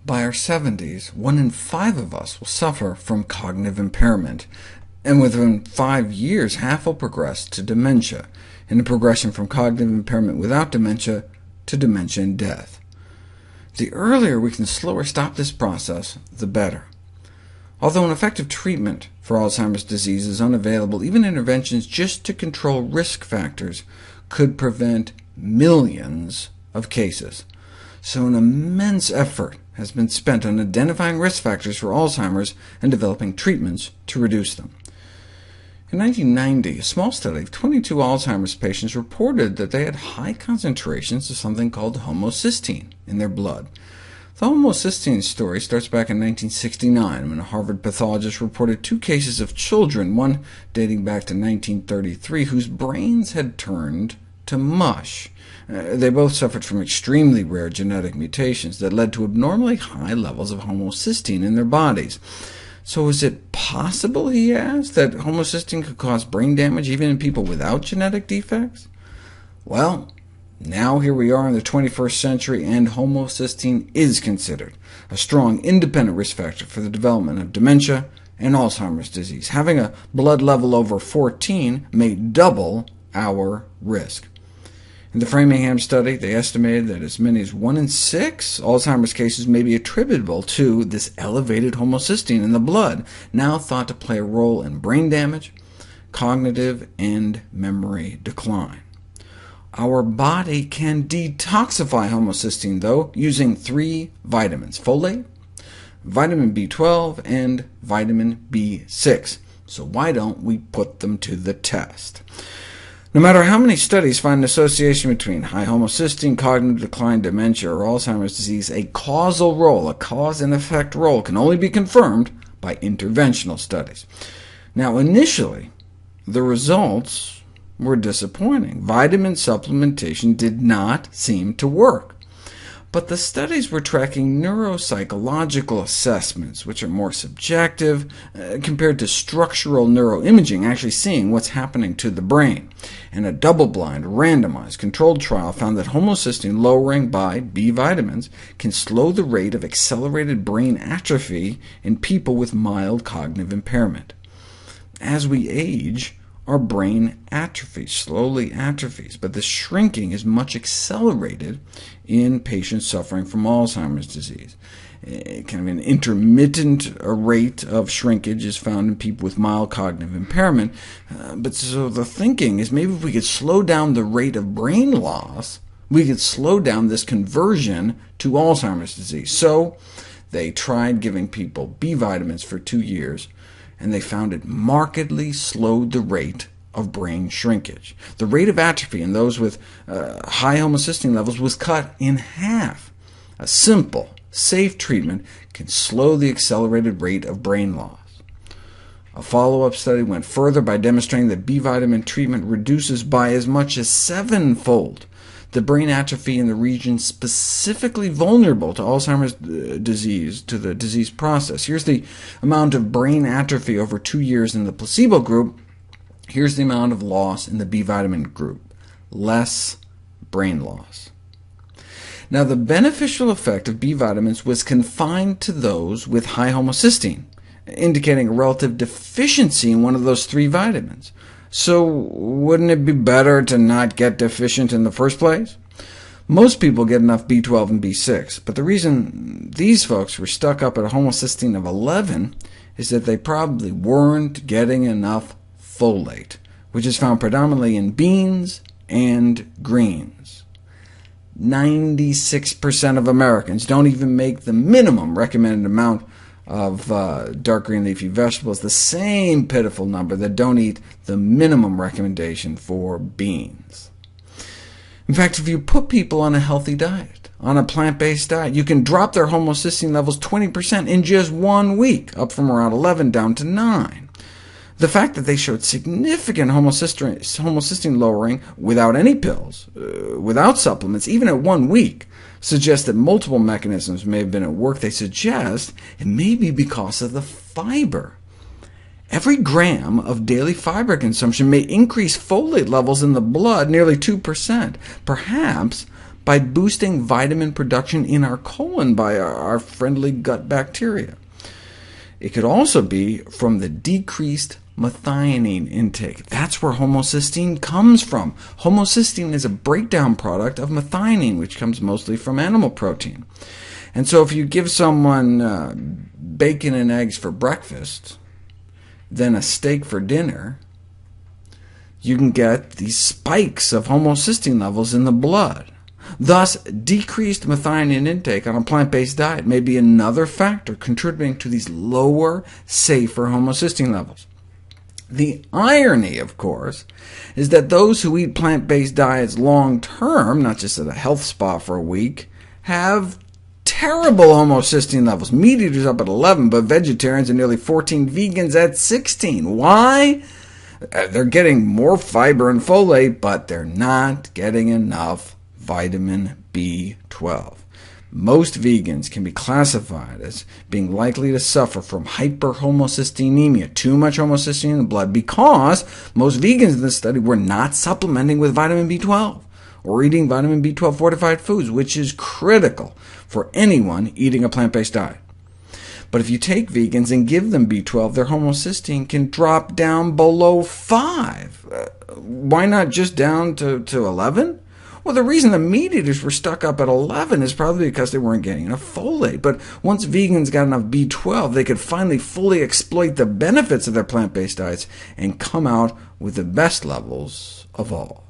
By our 70s, 1 in 5 of us will suffer from cognitive impairment, and within 5 years, half will progress to dementia, and a progression from cognitive impairment without dementia to dementia and death. The earlier we can slow or stop this process, the better. Although an effective treatment for Alzheimer's disease is unavailable, even interventions just to control risk factors could prevent millions of cases. So an immense effort has been spent on identifying risk factors for Alzheimer's and developing treatments to reduce them. In 1990, a small study of 22 Alzheimer's patients reported that they had high concentrations of something called homocysteine in their blood. The homocysteine story starts back in 1969, when a Harvard pathologist reported 2 cases of children, one dating back to 1933, whose brains had turned to mush. They both suffered from extremely rare genetic mutations that led to abnormally high levels of homocysteine in their bodies. So is it possible, he asked, that homocysteine could cause brain damage even in people without genetic defects? Well, now here we are in the 21st century, and homocysteine is considered a strong independent risk factor for the development of dementia and Alzheimer's disease. Having a blood level over 14 may double our risk. In the Framingham study, they estimated that as many as 1 in 6 Alzheimer's cases may be attributable to this elevated homocysteine in the blood, now thought to play a role in brain damage, cognitive and memory decline. Our body can detoxify homocysteine, though, using 3 vitamins: folate, vitamin B12, and vitamin B6. So why don't we put them to the test? No matter how many studies find an association between high homocysteine, cognitive decline, dementia, or Alzheimer's disease, a causal role, a cause and effect role, can only be confirmed by interventional studies. Now, initially, the results were disappointing. Vitamin supplementation did not seem to work. But the studies were tracking neuropsychological assessments, which are more subjective, compared to structural neuroimaging, actually seeing what's happening to the brain. And a double-blind, randomized, controlled trial found that homocysteine lowering by B vitamins can slow the rate of accelerated brain atrophy in people with mild cognitive impairment. As we age, our brain atrophies, slowly atrophies, but the shrinking is much accelerated in patients suffering from Alzheimer's disease. Kind of an intermittent rate of shrinkage is found in people with mild cognitive impairment, but so the thinking is maybe if we could slow down the rate of brain loss, we could slow down this conversion to Alzheimer's disease. So they tried giving people B vitamins for 2 years, and they found it markedly slowed the rate of brain shrinkage. The rate of atrophy in those with high homocysteine levels was cut in half. A simple, safe treatment can slow the accelerated rate of brain loss. A follow-up study went further by demonstrating that B vitamin treatment reduces by as much as 7-fold the brain atrophy in the region specifically vulnerable to Alzheimer's disease, to the disease process. Here's the amount of brain atrophy over 2 years in the placebo group. Here's the amount of loss in the B vitamin group. Less brain loss. Now, the beneficial effect of B vitamins was confined to those with high homocysteine, indicating a relative deficiency in one of those 3 vitamins. So wouldn't it be better to not get deficient in the first place? Most people get enough B12 and B6, but the reason these folks were stuck up at a homocysteine of 11 is that they probably weren't getting enough folate, which is found predominantly in beans and greens. 96% of Americans don't even make the minimum recommended amount of dark green leafy vegetables, the same pitiful number that don't eat the minimum recommendation for beans. In fact, if you put people on a healthy diet, on a plant-based diet, you can drop their homocysteine levels 20% in just 1 week, up from around 11 down to 9. The fact that they showed significant homocysteine lowering without any pills, without supplements, even at 1 week, suggests that multiple mechanisms may have been at work. They suggest it may be because of the fiber. Every gram of daily fiber consumption may increase folate levels in the blood nearly 2%, perhaps by boosting vitamin production in our colon by our friendly gut bacteria. It could also be from the decreased methionine intake. That's where homocysteine comes from. Homocysteine is a breakdown product of methionine, which comes mostly from animal protein. And so if you give someone bacon and eggs for breakfast, then a steak for dinner, you can get these spikes of homocysteine levels in the blood. Thus, decreased methionine intake on a plant-based diet may be another factor contributing to these lower, safer homocysteine levels. The irony, of course, is that those who eat plant-based diets long-term, not just at a health spa for a week, have terrible homocysteine levels. Meat eaters up at 11, but vegetarians and nearly 14 vegans at 16. Why? They're getting more fiber and folate, but they're not getting enough vitamin B12. Most vegans can be classified as being likely to suffer from hyperhomocysteinemia, too much homocysteine in the blood, because most vegans in this study were not supplementing with vitamin B12, or eating vitamin B12 fortified foods, which is critical for anyone eating a plant-based diet. But if you take vegans and give them B12, their homocysteine can drop down below 5. Why not just down to 11? Well, the reason the meat eaters were stuck up at 11 is probably because they weren't getting enough folate. But once vegans got enough B12, they could finally fully exploit the benefits of their plant-based diets and come out with the best levels of all.